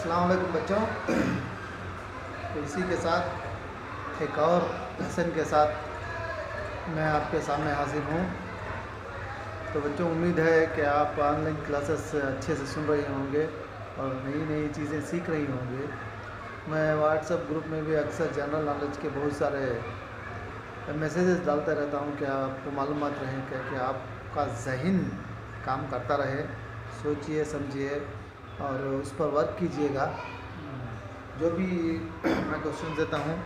अस्सलाम वालेकुम बच्चों। तो इसी के साथ एक और लेसन के साथ मैं आपके सामने हाजिर हूँ। तो बच्चों, उम्मीद है कि आप ऑनलाइन क्लासेस अच्छे से सुन रहे होंगे और नई नई चीज़ें सीख रही होंगे। मैं व्हाट्सएप ग्रुप में भी अक्सर जनरल नॉलेज के बहुत सारे मैसेजेस डालता रहता हूँ कि आपको मालूमात रहे कि आपका ज़हन काम करता रहे। सोचिए, समझिए और उस पर वर्क कीजिएगा। जो भी मैं क्वेश्चन देता हूँ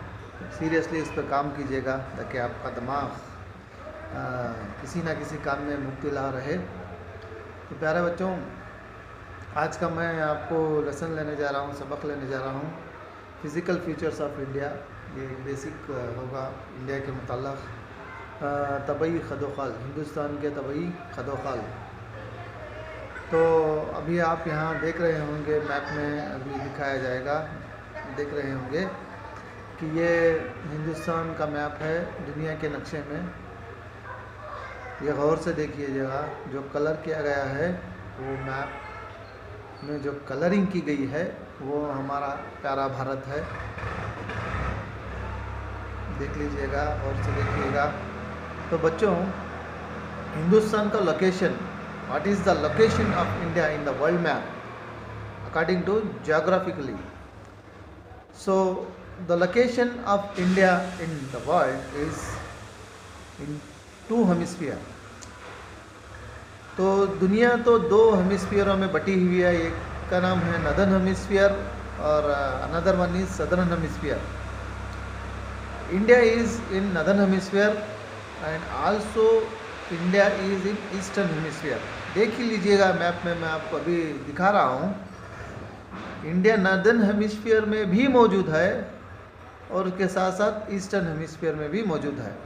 सीरियसली इस पर काम कीजिएगा ताकि आपका दिमाग किसी ना किसी काम में मुब्तला रहे। तो प्यारे बच्चों, आज का मैं आपको लेसन लेने जा रहा हूँ, सबक लेने जा रहा हूँ फ़िज़िकल फीचर्स ऑफ इंडिया। ये बेसिक होगा इंडिया के मुताल्लिक़ तबई खदोखाल, हिंदुस्तान के तबई खदोखाल। तो अभी आप यहाँ देख रहे होंगे, मैप में अभी दिखाया जाएगा, देख रहे होंगे कि ये हिंदुस्तान का मैप है दुनिया के नक्शे में। ये गौर से देखिएगा, जो कलर किया गया है वो मैप में जो कलरिंग की गई है वो हमारा प्यारा भारत है। देख लीजिएगा और से देखिएगा। तो बच्चों, हिंदुस्तान का location, what is the location of India in the world map according to geographically? So the location of India in the world is in two hemisphere. तो दुनिया तो दो हेमिस्फीयरों में बटी हुई है। एक का नाम है नदर्न हेमिस्फीयर और another one is southern hemisphere. India is in northern hemisphere and also India is in eastern hemisphere. देख ही लीजिएगा मैप में, मैं आपको अभी दिखा रहा हूँ। इंडिया नदर्न हेमिस्फीयर में भी मौजूद है और उसके साथ साथ ईस्टर्न हेमिस्फीयर में भी मौजूद है।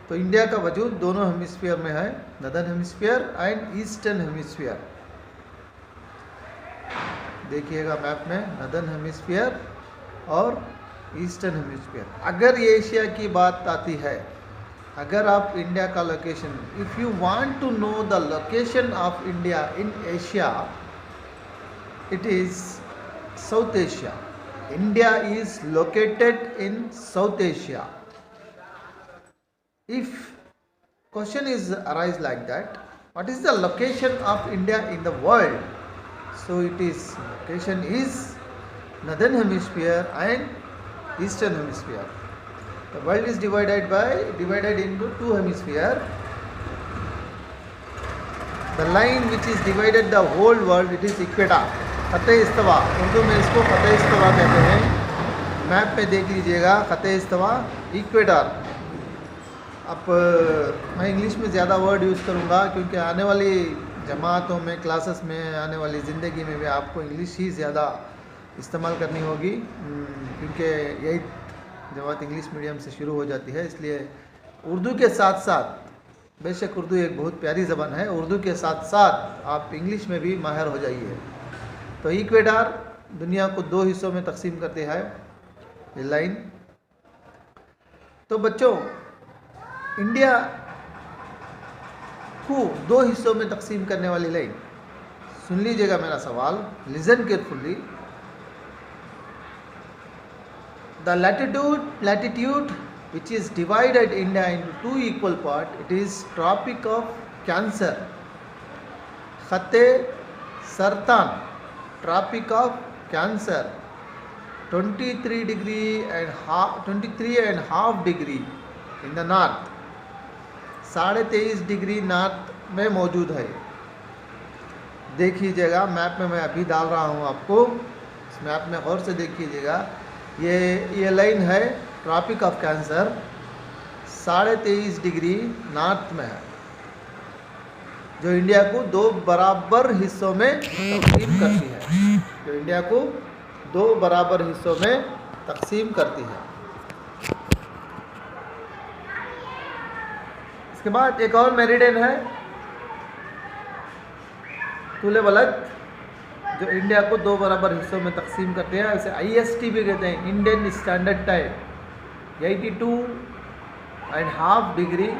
तो इंडिया का वजूद दोनों हेमिस्फीयर में है, northern hemisphere and eastern hemisphere. देखिएगा मैप में नदर्न हेमिस्फीयर और ईस्टर्न हेमिस्फीयर। अगर ये एशिया की बात आती है, अगर आप इंडिया का location, if you want to know the location of India in Asia, it is South Asia. India is located in South Asia. If question is arise like that, what is the location of India in the world? So it is location is northern hemisphere and eastern hemisphere. The world is divided into two hemisphere. The line which is divided the whole world, it is equator. ख़ते इस्तवा, उर्दू में इसको ख़ते इस्तवा कहते हैं। Map पे देख लीजिएगा, ख़ते इस्तवा, equator. अब मैं इंग्लिश में ज़्यादा वर्ड यूज़ करूँगा क्योंकि आने वाली जमातों में, क्लासेस में, आने वाली ज़िंदगी में भी आपको इंग्लिश ही ज़्यादा इस्तेमाल करनी होगी क्योंकि यही जमात इंग्लिश मीडियम से शुरू हो जाती है। इसलिए उर्दू के साथ साथ, बेशक उर्दू एक बहुत प्यारी ज़बान है, उर्दू के साथ साथ आप इंग्लिश में भी माहिर हो जाइए। तो इक्वेटर दुनिया को दो हिस्सों में तकसीम करते हैं ये लाइन। तो बच्चों, इंडिया को दो हिस्सों में तकसीम करने वाली लाइन, सुन लीजिएगा मेरा सवाल, listen carefully. The latitude which is divided India into two equal part, it is Tropic of Cancer, Khate Sartan, Tropic of Cancer, 23 and half degree in the north, 23.5 degree north में मौजूद है। देख लीजिएगा map में, मैं अभी डाल रहा हूँ आपको, इस मैप में गौर से देखिएगा। ये लाइन है tropic of cancer, 23.5 degree north में है, जो इंडिया को दो बराबर हिस्सों में तकसीम करती है, जो इंडिया को दो बराबर हिस्सों में तकसीम करती है। इसके बाद एक और मेरिडियन है तूले बलद, जो इंडिया को दो बराबर हिस्सों में तकसीम करते हैं। इसे IST भी कहते हैं, इंडियन स्टैंडर्ड टाइम, 82.5 डिग्री,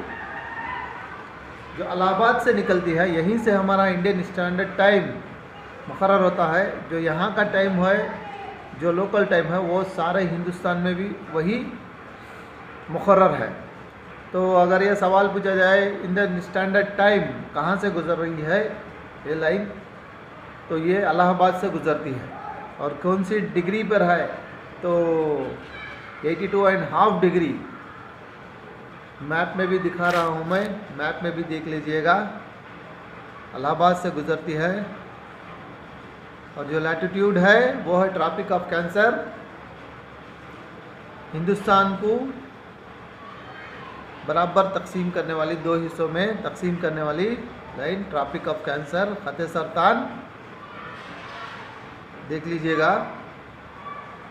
जो इलाहाबाद से निकलती है। यहीं से हमारा इंडियन स्टैंडर्ड टाइम मुकर्रर होता है। जो यहाँ का टाइम है, जो लोकल टाइम है, वो सारे हिंदुस्तान में भी वही मुकर्रर है। तो अगर ये सवाल पूछा जाए इंडियन स्टैंडर्ड टाइम कहाँ से गुजर रही है ये लाइन, तो ये इलाहाबाद से गुजरती है। और कौन सी डिग्री पर है, तो 82.5 डिग्री मैप में भी दिखा रहा हूँ मैं, मैप में भी देख लीजिएगा, इलाहाबाद से गुजरती है। और जो लैटिट्यूड है वो है ट्रॉपिक ऑफ कैंसर। हिंदुस्तान को बराबर तकसीम करने वाली, दो हिस्सों में तकसीम करने वाली लाइन ट्रॉपिक ऑफ कैंसर, ख़त सरतान देख लीजिएगा,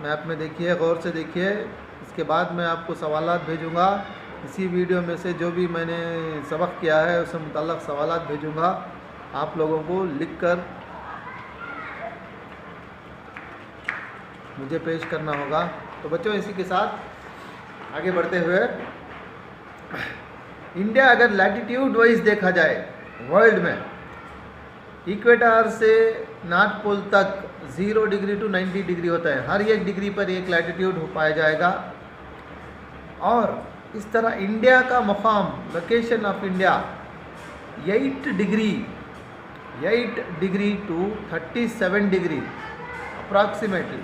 मैप में देखिए, गौर से देखिए। इसके बाद मैं आपको सवालात भेजूँगा इसी वीडियो में से, जो भी मैंने सबक किया है उससे मुतल्लक़ सवालात भेजूँगा आप लोगों को लिख कर मुझे पेश करना होगा। तो बच्चों, इसी के साथ आगे बढ़ते हुए, इंडिया अगर लैटिट्यूड वाइज देखा जाए वर्ल्ड में, इक्वेटर से नॉर्थ पोल तक 0 डिग्री टू 90 डिग्री होता है। हर एक डिग्री पर एक लैटिट्यूड हो पाया जाएगा। और इस तरह इंडिया का मुकाम, location of India 8 degree to 37 degree approximately,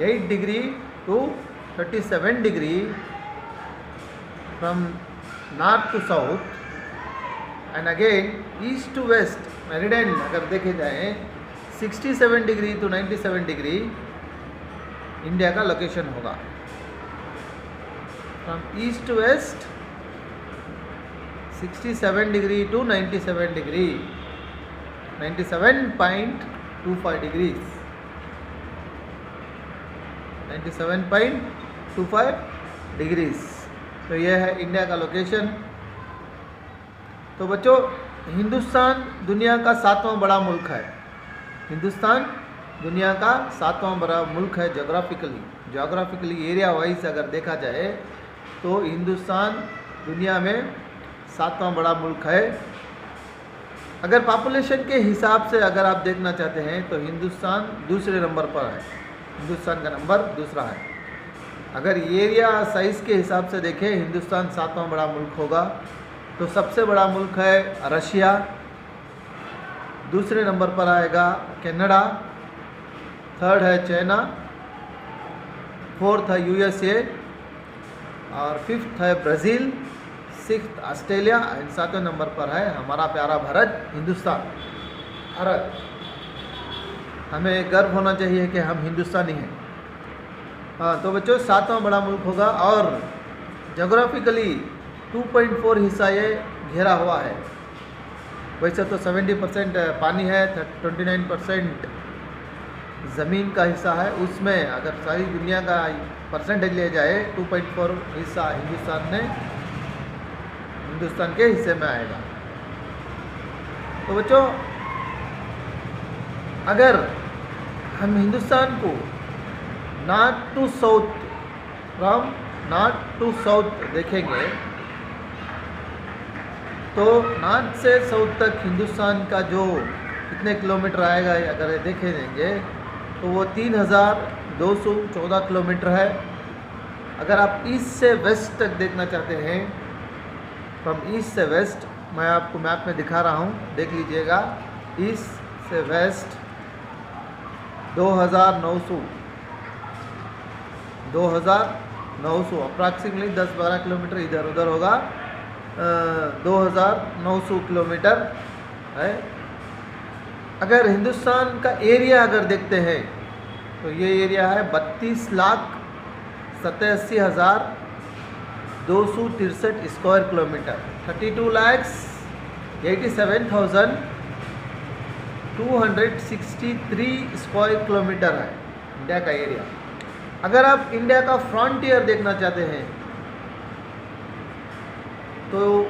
8 degree to 37 degree from north to south and again east to west meridian अगर देखे जाए 67 डिग्री टू 97 डिग्री इंडिया का लोकेशन होगा। From east to west 67 degree to 97 degree, 97.25 degrees, 97.25 degrees. तो यह है India का location. तो बच्चों, हिंदुस्तान दुनिया का 7वां बड़ा मुल्क है। हिंदुस्तान दुनिया का 7वां बड़ा मुल्क है जोग्राफिकली एरिया वाइज अगर देखा जाए तो हिंदुस्तान दुनिया में 7वां बड़ा मुल्क है। अगर पॉपुलेशन के हिसाब से अगर आप देखना चाहते हैं तो हिंदुस्तान दूसरे नंबर पर है, हिंदुस्तान का नंबर दूसरा है। अगर एरिया साइज़ के हिसाब से देखें हिंदुस्तान 7वां बड़ा मुल्क होगा। तो सबसे बड़ा मुल्क है रशिया, दूसरे नंबर पर आएगा कनाडा, थर्ड है चाइना, फोर्थ है USA और फिफ्थ है ब्राज़ील, सिक्स्थ ऑस्ट्रेलिया एंड 7वें नंबर पर है हमारा प्यारा भारत, हिंदुस्तान। भारत, हमें गर्व होना चाहिए कि हम हिंदुस्तानी हैं। हाँ, तो बच्चों 7वां बड़ा मुल्क होगा। और जोग्राफिकली 2.4 हिस्सा ये घेरा हुआ है। वैसे तो 70% पानी है, 29% ज़मीन का हिस्सा है। उसमें अगर सारी दुनिया का परसेंटेज लिया जाए 2.4 हिस्सा हिंदुस्तान के हिस्से में आएगा। तो बच्चों, अगर हम हिंदुस्तान को north to south, from north to south देखेंगे तो नॉर्थ से साउथ तक हिंदुस्तान का जो कितने किलोमीटर आएगा अगर देखेंगे तो वो 3214 किलोमीटर है। अगर आप ईस्ट से वेस्ट तक देखना चाहते हैं, फ्रॉम ईस्ट से वेस्ट, मैं आपको मैप में दिखा रहा हूँ, देख लीजिएगा। ईस्ट से वेस्ट 2900 अप्रॉक्सीमेटली 10-12 किलोमीटर इधर उधर होगा, 2900 किलोमीटर है। अगर हिंदुस्तान का एरिया अगर देखते हैं तो ये एरिया है 32,87,263 स्क्वायर किलोमीटर, 32,87,263 स्क्वायर किलोमीटर है इंडिया का एरिया। अगर आप इंडिया का फ्रंटियर देखना चाहते हैं तो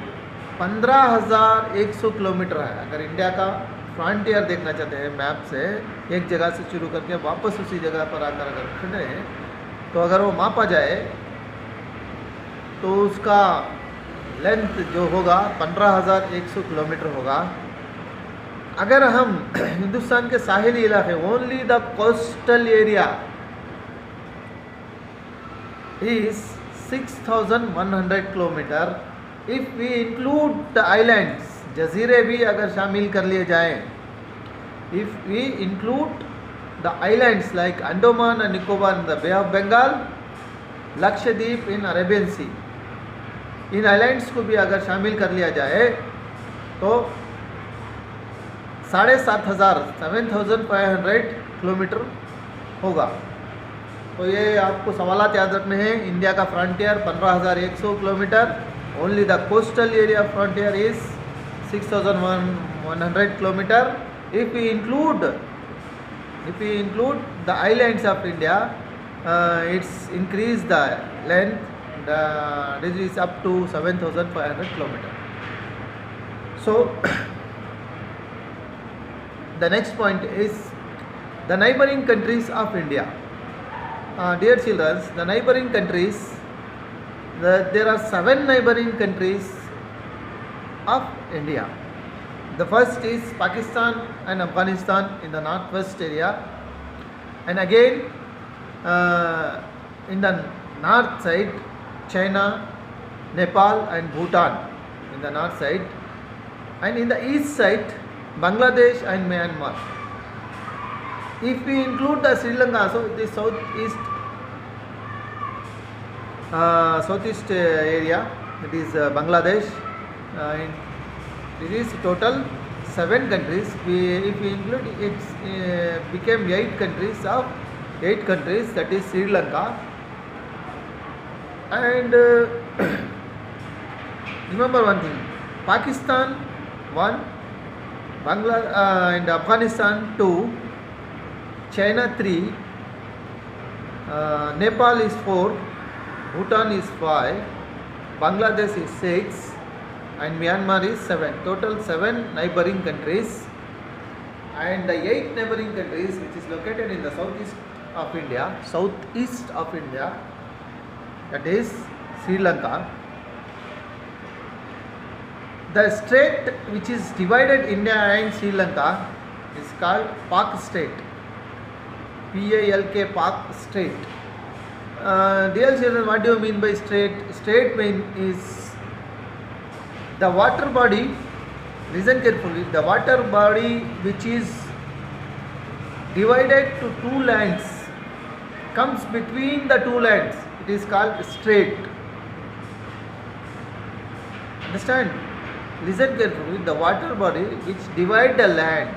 15,100 किलोमीटर है। अगर इंडिया का फ्रंटियर देखना चाहते हैं मैप से, एक जगह से शुरू करके वापस उसी जगह पर आकर अगर खड़े हैं तो अगर वो मापा जाए तो उसका लेंथ जो होगा 15,100 किलोमीटर होगा। अगर हम हिंदुस्तान के साहिली इलाके, only the coastal area is 6,100 kilometre. If we include the islands, जजीरे भी अगर शामिल कर लिए जाएं, if we include the islands like Andaman and Nicobar in the Bay of Bengal, Lakshadweep in Arabian Sea, इन आइलैंड्स को भी अगर शामिल कर लिया जाए तो 7,500 7,500 किलोमीटर होगा. तो ये आपको सवालात याद रखने हैं. इंडिया का frontier 15,100 kilometre. Only the coastal area frontier is 6,100 kilometre. If we include the islands of India, it's increase the length, this is up to 7,500 kilometers. So the next point is the neighboring countries of India. Dear children, the neighboring countries, there are 7 neighboring countries of India. The first is Pakistan and Afghanistan in the northwest area, and again in the north side China, Nepal and Bhutan in the north side, and in the east side Bangladesh and Myanmar. If we include the Sri Lanka, so the southeast area, it is Bangladesh, it is total 7 countries. If we include it, became 8 countries, that is Sri Lanka. And remember one thing, Pakistan 1, and Afghanistan 2, China 3, Nepal is 4, Bhutan is 5, Bangladesh is 6, and Myanmar is 7. Total 7 neighboring countries. And the 8 neighboring countries which is located in the southeast of India, that is Sri Lanka. The state which is divided India and Sri Lanka is called Pak State. P-A-L-K, Pak State. Dear children, what do you mean by state? State is the water body. Listen carefully. The water body which is divided to 2 lands, comes between the 2 lands. It is called strait. Understand? Listen carefully. The water body which divide the land,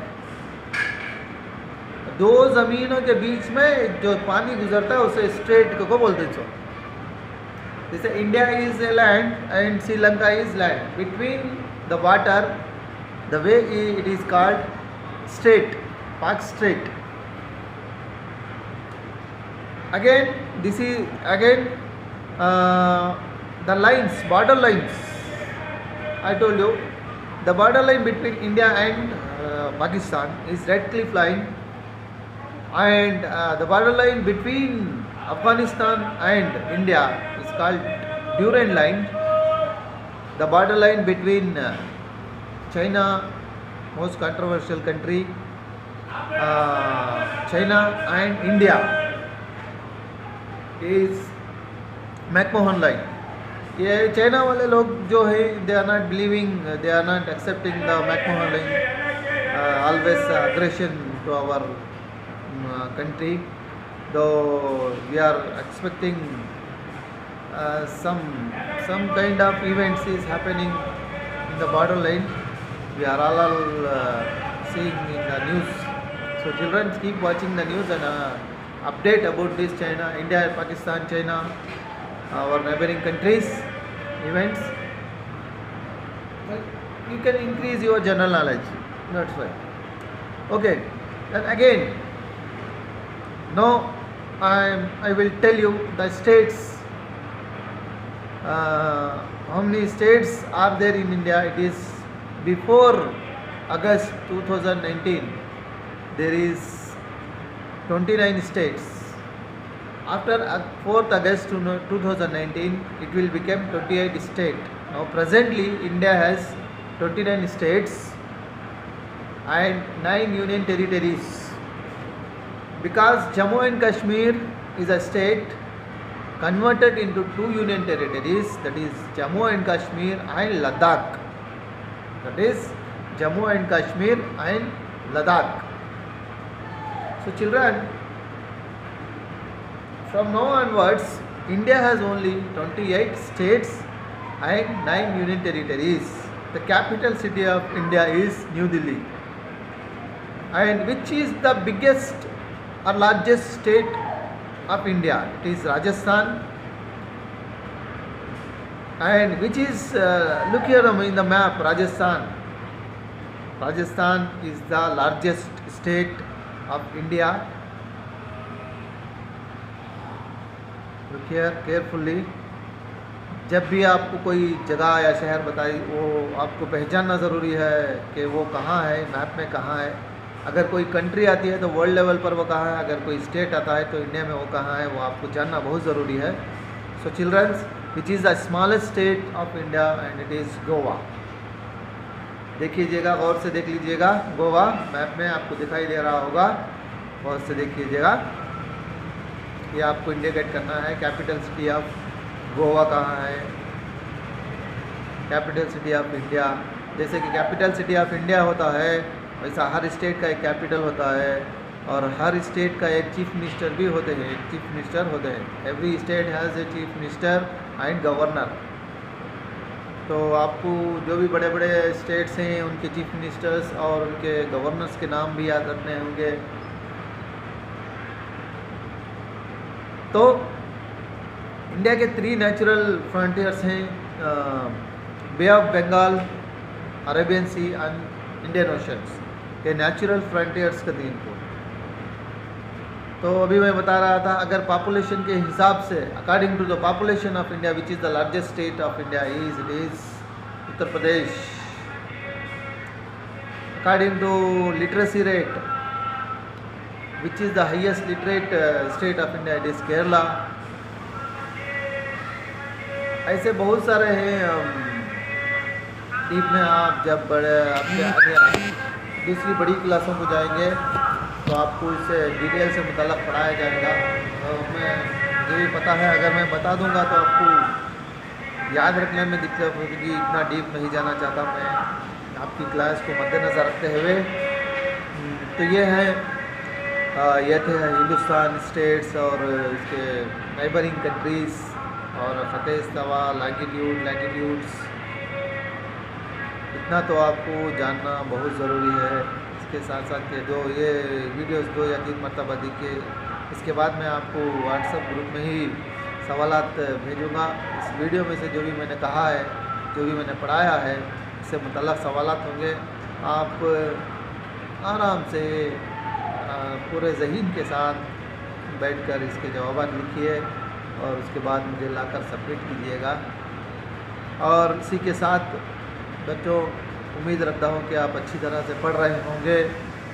2 ज़मीनों के बीच में जो पानी गुजरता है उसे straight को बोलते हैं. जैसे India is a land and Sri Lanka is land. Between the water, the way it is called strait, Pak Strait. Again, this is the lines, border lines. I told you the border line between India and Pakistan is Red Cliff Line, and the border line between Afghanistan and India is called Durand Line. The border line between China, most controversial country, China and India is McMahon Line. ये China वाले लोग जो है, they are not believing, they are not accepting the McMahon Line. Always aggression to our country, though we are expecting some kind of events is happening in the border line. We are all seeing in the news. So children, keep watching the news and update about this China, India, Pakistan, China, our neighboring countries events. You can increase your general knowledge. That's why. Okay. Then again, now I will tell you the states. How many states are there in India? It is before August 2019 there is 29 states. After 4th August 2019 it will become 28 states. Now presently India has 29 states and 9 union territories. Because Jammu and Kashmir is a state converted into 2 union territories, that is Jammu and Kashmir and Ladakh. That is Jammu and Kashmir and Ladakh. So children, from now onwards, India has only 28 states and 9 union territories. The capital city of India is New Delhi. And which is the biggest or largest state of India? It is Rajasthan. And which is, look here in the map, Rajasthan. Rajasthan is the largest state of India. Look here carefully. जब भी आपको कोई जगह या शहर बताई, वो आपको पहचानना ज़रूरी है कि वो कहाँ है, मैप में कहाँ है। अगर कोई कंट्री आती है तो वर्ल्ड लेवल पर वो कहाँ है, अगर कोई स्टेट आता है तो इंडिया में वो कहाँ है, वो आपको जानना बहुत ज़रूरी है। So childrens, which is the smallest state of India and it is Goa. देखिएगा, गौर से देख लीजिएगा, गोवा मैप में आपको दिखाई दे रहा होगा, गौर से देखिएगा। ये आपको इंडिकेट करना है कैपिटल सिटी ऑफ गोवा कहाँ है, कैपिटल सिटी ऑफ इंडिया। जैसे कि कैपिटल सिटी ऑफ इंडिया होता है, वैसा हर स्टेट का एक कैपिटल होता है और हर स्टेट का एक चीफ मिनिस्टर भी होते हैं, एक चीफ मिनिस्टर होते हैं। Every state has a chief minister and governor. तो आपको जो भी बड़े बड़े स्टेट्स हैं उनके चीफ मिनिस्टर्स और उनके गवर्नर्स के नाम भी याद रखने होंगे। तो इंडिया के 3 नेचुरल फ्रंटियर्स हैं, Bay of Bengal, Arabian Sea and Indian Oceans के नेचुरल फ्रंटियर्स के 3 को। तो अभी मैं बता रहा था, अगर पॉपुलेशन के हिसाब से, according to the population of India which is the largest state of India it is Uttar Pradesh. According to literacy rate which is the highest literate state of India it is Kerala. ऐसे बहुत सारे हैं। डीप में आप जब बड़े आपके आगे दूसरी बड़ी क्लासों को जाएंगे तो आपको इससे डिटेल से मुताल्लिक़ पढ़ाया जाएगा। और मैं जो भी पता है अगर मैं बता दूंगा तो आपको याद रखने में दिक्कत होगी, इतना डीप नहीं जाना चाहता मैं आपकी क्लास को मद्देनज़र रखते हुए। तो ये है ये थे हिंदुस्तान स्टेट्स और इसके नेबरिंग कंट्रीज़ और फ़तेहस्तवा, लैंगिट्यूड्स। इतना तो आपको जानना बहुत ज़रूरी है। इसके साथ साथ के जो ये वीडियोस 2 या 3 मरतबा देखिए। इसके बाद मैं आपको व्हाट्सएप ग्रुप में ही सवालात भेजूँगा। इस वीडियो में से जो भी मैंने कहा है, जो भी मैंने पढ़ाया है, इससे मुतल्लक़ सवालात होंगे। आप आराम से पूरे ज़हीन के साथ बैठकर इसके जवाब लिखिए और उसके बाद मुझे लाकर सबमिट कीजिएगा। और इसी के साथ बच्चों, उम्मीद रखता हूँ कि आप अच्छी तरह से पढ़ रहे होंगे,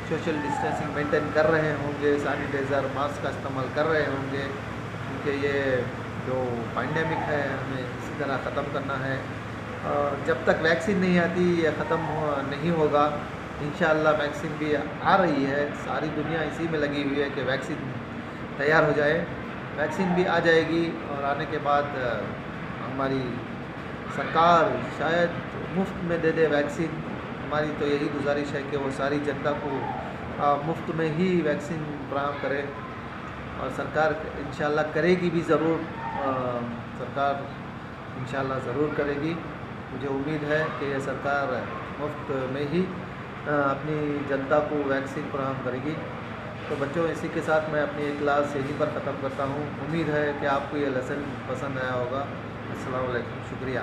सोशल डिस्टेंसिंग मेंटेन कर रहे होंगे, सैनिटाइज़र मास्क का इस्तेमाल कर रहे होंगे, क्योंकि ये जो पैंडेमिक है हमें इसी तरह ख़त्म करना है। और जब तक वैक्सीन नहीं आती ये ख़त्म नहीं होगा। इंशाअल्लाह वैक्सीन भी आ रही है, सारी दुनिया इसी में लगी हुई है कि वैक्सीन तैयार हो जाए। वैक्सीन भी आ जाएगी और आने के बाद हमारी सरकार शायद मुफ्त में दे दे वैक्सीन। हमारी तो यही गुजारिश है कि वो सारी जनता को मुफ्त में ही वैक्सीन फराहम करे और सरकार इंशाअल्लाह करेगी भी ज़रूर। सरकार इंशाअल्लाह ज़रूर करेगी। मुझे उम्मीद है कि ये सरकार मुफ्त में ही अपनी जनता को वैक्सीन फराहम करेगी। तो बच्चों, इसी के साथ मैं अपनी एक क्लास यहीं पर ख़त्म करता हूँ। उम्मीद है कि आपको ये लेसन पसंद आया होगा। अस्सलाम वालेकुम, शुक्रिया।